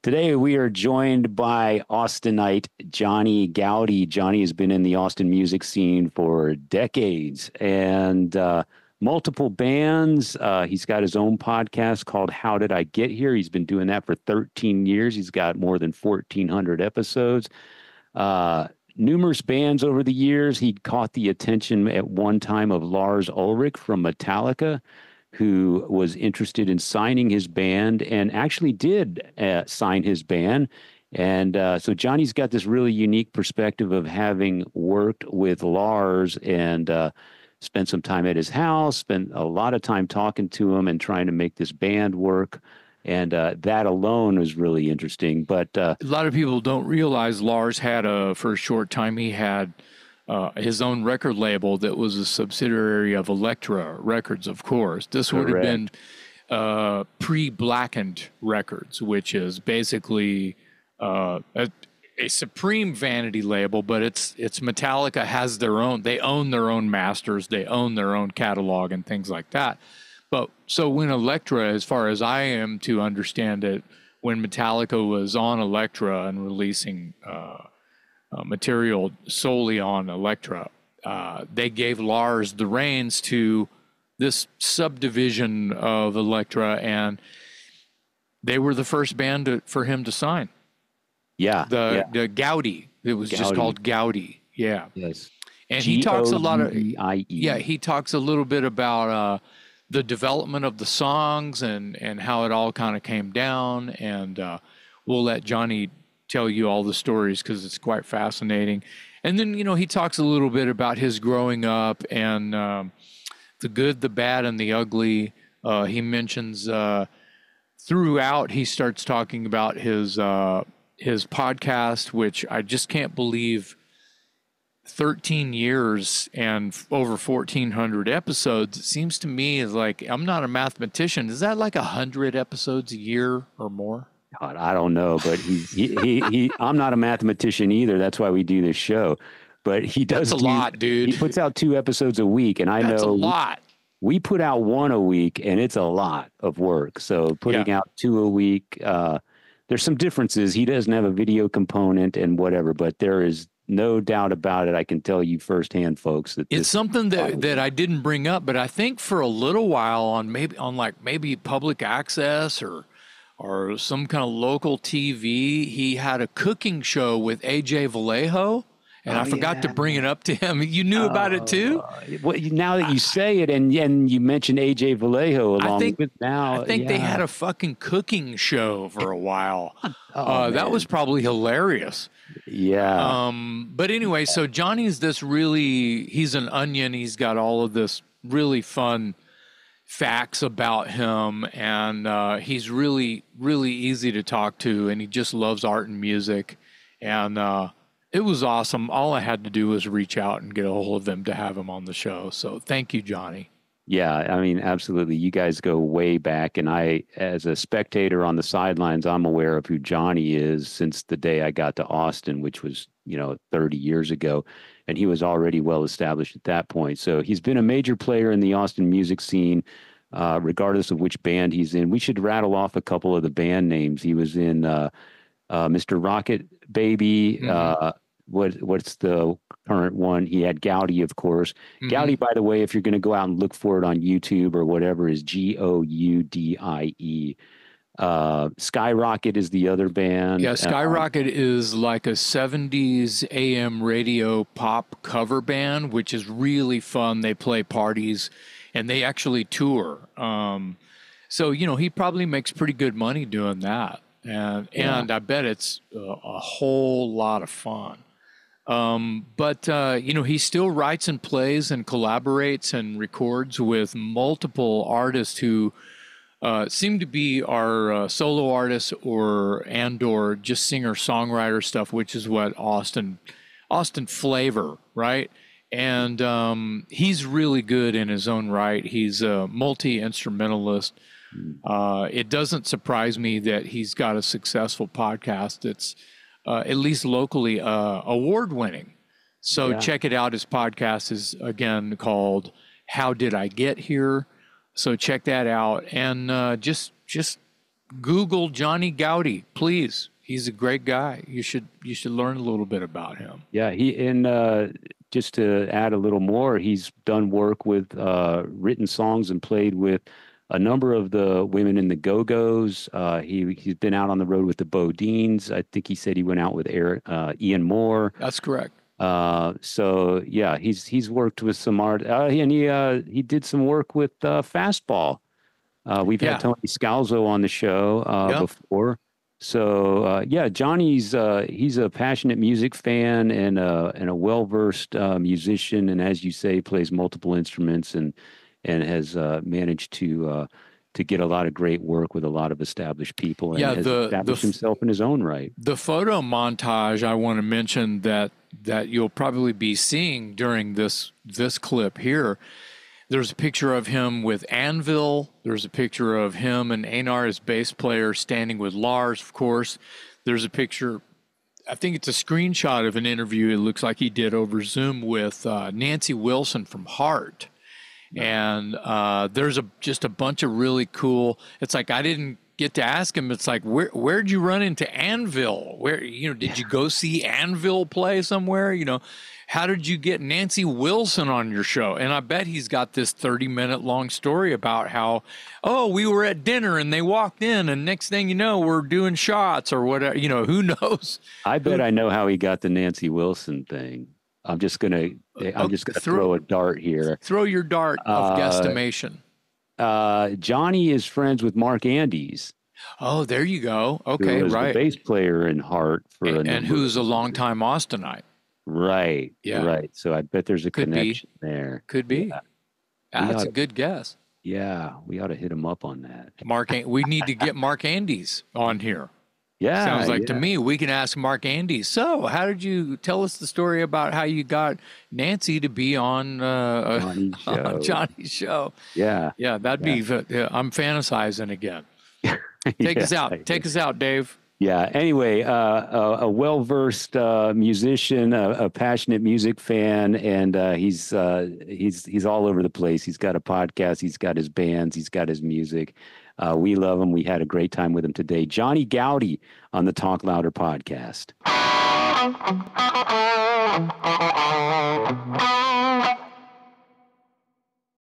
Today we are joined by Austinite Johnny Goudie. Johnny has been in the Austin music scene for decades and multiple bands. He's got his own podcast called How Did I Get Here? He's been doing that for 13 years. He's got more than 1,400 episodes. Numerous bands over the years. He caught the attention at one time of Lars Ulrich from Metallica, who was interested in signing his band and actually did sign his band. And so Johnny's got this really unique perspective of having worked with Lars and spent some time at his house, spent a lot of time talking to him and trying to make this band work. And that alone was really interesting. But a lot of people don't realize Lars had for a short time, he had his own record label that was a subsidiary of Elektra Records, of course. This would have been pre-Blackened Records, which is basically a supreme vanity label, but it's Metallica has their own, they own their own masters, they own their own catalog and things like that. But so when Elektra, as far as I am to understand it, when Metallica was on Elektra and releasing material solely on Elektra, they gave Lars the reins to this subdivision of Elektra, and they were the first band for him to sign. The Goudie. It was just called Goudie. Yeah. Yes. And he talks a lot of Goudie. he talks a little bit about the development of the songs and how it all kind of came down, and we'll let Johnny tell you all the stories because it's quite fascinating. And then, he talks a little bit about his growing up and the good, the bad, and the ugly. He mentions throughout, he starts talking about his podcast, which I just can't believe 13 years and over 1,400 episodes. It seems to me is like, I'm not a mathematician. Is that like 100 episodes a year or more? God, I don't know, but I'm not a mathematician either. That's why we do this show. But he does a lot, dude. He puts out 2 episodes a week, and That's a lot. We put out 1 a week, and it's a lot of work. So putting out 2 a week, there's some differences. He doesn't have a video component and whatever, but there is no doubt about it. I can tell you firsthand, folks, that it's something that I didn't bring up, but I think for a little while on maybe public access or some kind of local TV, he had a cooking show with AJ Vallejo, and I forgot to bring it up to him. You knew about it too? Well, now that you say it, and you mentioned AJ Vallejo along with now. I think they had a fucking cooking show for a while. That was probably hilarious. Yeah. But anyway, so Johnny's he's an onion. He's got all of this really fun facts about him, and he's really, really easy to talk to, and he just loves art and music. And it was awesome. All I had to do was reach out and get a hold of them to have him on the show. So thank you, Johnny. Yeah, I mean, absolutely. You guys go way back, and I, as a spectator on the sidelines, I'm aware of who Johnny is since the day I got to Austin, which was, 30 years ago, and he was already well established at that point. So he's been a major player in the Austin music scene, regardless of which band he's in. We should rattle off a couple of the band names. He was in Mr. Rocket Baby. What's the current one? He had Goudie, of course. Goudie, by the way, if you're going to go out and look for it on YouTube or whatever, is Goudie. Skyrocket is the other band. Yeah, Skyrocket is like a 70s AM radio pop cover band, which is really fun. They play parties and they actually tour. So, he probably makes pretty good money doing that. And I bet it's a whole lot of fun. But he still writes and plays and collaborates and records with multiple artists who seem to be our solo artists or just singer-songwriter stuff, which is what Austin flavor, right? And he's really good in his own right. He's a multi-instrumentalist. It doesn't surprise me that he's got a successful podcast that's at least locally award-winning. So check it out. His podcast is, again, called How Did I Get Here? So check that out. And just Google Johnny Goudie, please. He's a great guy. You should learn a little bit about him. Yeah, just to add a little more, he's done work with written songs and played with a number of the women in the Go-Go's. He's been out on the road with the BoDeans. I think he said he went out with Ian Moore. That's correct. So yeah, he's worked with some art, and he did some work with Fastball. We've had Tony Scalzo on the show before. So yeah, Johnny's he's a passionate music fan and a well-versed musician, and as you say, plays multiple instruments and has managed to get a lot of great work with a lot of established people, and has established himself in his own right. The photo montage I want to mention that you'll probably be seeing during this clip here. There's a picture of him with Anvil. There's a picture of him and Einar, his bass player, standing with Lars, of course. There's a picture, I think it's a screenshot of an interview it looks like he did over Zoom with Nancy Wilson from Heart. And there's just a bunch of really cool, it's like I didn't get to ask him. It's like, where'd you run into Anvil? Where, did you go see Anvil play somewhere? How did you get Nancy Wilson on your show? And I bet he's got this 30-minute long story about how, we were at dinner and they walked in and next thing you know, we're doing shots or whatever. Who knows? I bet I know how he got the Nancy Wilson thing. I'm just gonna throw a dart here. Throw your dart of guesstimation. Johnny is friends with Mark Andes. Oh, there you go. Okay, who was right. The bass player in Heart and who's a longtime Austinite. Right. Yeah. Right. So I bet there's a connection there. Could be. Yeah. That's a good guess. Yeah, we ought to hit him up on that. We need to get Mark Andes on here. Yeah. Sounds like to me, we can ask Mark Andes. So how did you tell us the story about how you got Nancy to be on Johnny's show? Yeah. Yeah, that'd be, I'm fantasizing again. Take us out. Take us out, Dave. Yeah. Anyway, a well-versed musician, a passionate music fan, and he's all over the place. He's got a podcast. He's got his bands. He's got his music. We love him. We had a great time with him today. Johnny Goudie on the Talk Louder podcast.